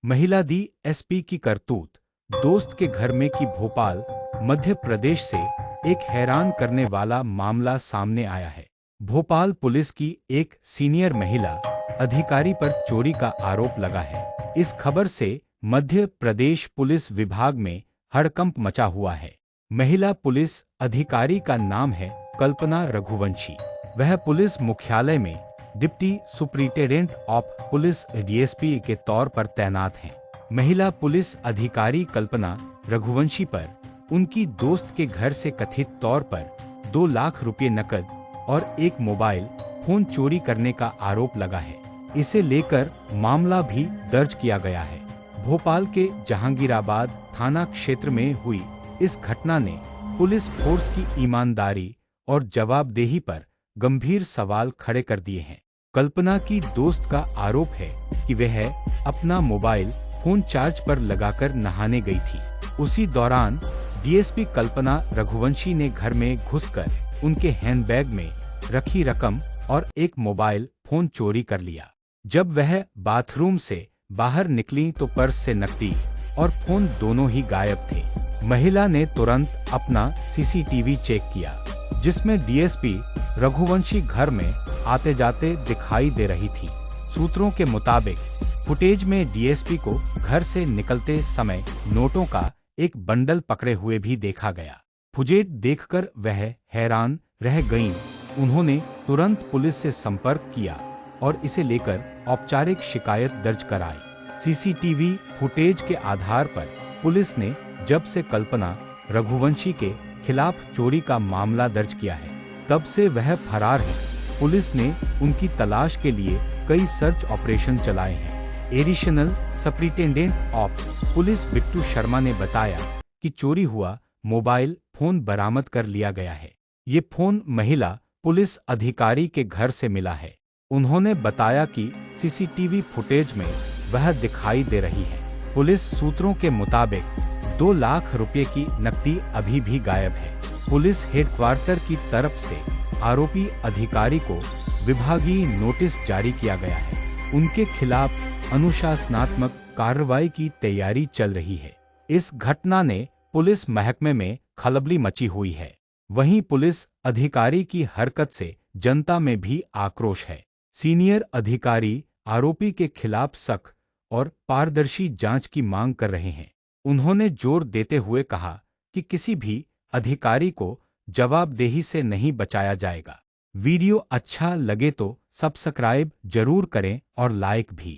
महिला दी एसपी की करतूत, दोस्त के घर में की भोपाल, मध्य प्रदेश से एक हैरान करने वाला मामला सामने आया है। भोपाल पुलिस की एक सीनियर महिला अधिकारी पर चोरी का आरोप लगा है। इस खबर से मध्य प्रदेश पुलिस विभाग में हड़कंप मचा हुआ है। महिला पुलिस अधिकारी का नाम है कल्पना रघुवंशी। वह पुलिस मुख्यालय में deputy superintendent of police DSP के तौर पर तैनात हैं। महिला पुलिस अधिकारी कल्पना रघुवंशी पर उनकी दोस्त के घर से कथित तौर पर 2 लाख रुपए नकद और एक मोबाइल फोन चोरी करने का आरोप लगा है। इसे लेकर मामला भी दर्ज किया गया है। भोपाल के जहांगीराबाद थाना क्षेत्र में हुई इस घटना ने पुलिस फोर्स की ईमानदारी और जवाबदेही पर गंभीर सवाल खड़े कर दिए हैं। कल्पना की दोस्त का आरोप है कि वह अपना मोबाइल फोन चार्ज पर लगाकर नहाने गई थी। उसी दौरान डीएसपी कल्पना रघुवंशी ने घर में घुसकर उनके हैंडबैग में रखी रकम और एक मोबाइल फोन चोरी कर लिया। जब वह बाथरूम से बाहर निकली तो पर्स से नकदी और फोन दोनों ही गायब थे। महिला ने तुरंत अपना सीसीटीवी चेक किया, जिसमें डीएसपी रघुवंशी घर में आते जाते दिखाई दे रही थी। सूत्रों के मुताबिक फुटेज में डीएसपी को घर से निकलते समय नोटों का एक बंडल पकड़े हुए भी देखा गया। फुटेज देखकर वह हैरान रह गईं। उन्होंने तुरंत पुलिस से संपर्क किया और इसे लेकर औपचारिक शिकायत दर्ज कराई। सीसीटीवी फुटेज के आधार पर पुलिस ने जब से कल्पना रघुवंशी के खिलाफ चोरी का मामला दर्ज किया है, तब से वह फरार है। पुलिस ने उनकी तलाश के लिए कई सर्च ऑपरेशन चलाए हैं। Additional superintendent of police Bittu Sharma ने बताया कि चोरी हुआ मोबाइल फोन बरामद कर लिया गया है। ये फोन महिला पुलिस अधिकारी के घर से मिला है। उन्होंने बताया कि सीसीटीवी फुटेज में वह दिखाई दे रही है। पुलिस सूत्रों के मुताबिक 2 लाख रुपए की नकदी अभी भी गायब है। पुलिस हेडक्वार्टर की तरफ से आरोपी अधिकारी को विभागीय नोटिस जारी किया गया है। उनके खिलाफ अनुशासनात्मक कार्रवाई की तैयारी चल रही है। इस घटना ने पुलिस महकमे में खलबली मची हुई है। वहीं पुलिस अधिकारी की हरकत से जनता में भी आक्रोश है। सीनियर अधिकारी आरोपी के खिलाफ सख्त और पारदर्शी जांच की मांग कर रहे हैं। उन्होंने जोर देते हुए कहा कि किसी भी अधिकारी को जवाबदेही से नहीं बचाया जाएगा। वीडियो अच्छा लगे तो सब्सक्राइब जरूर करें और लाइक भी।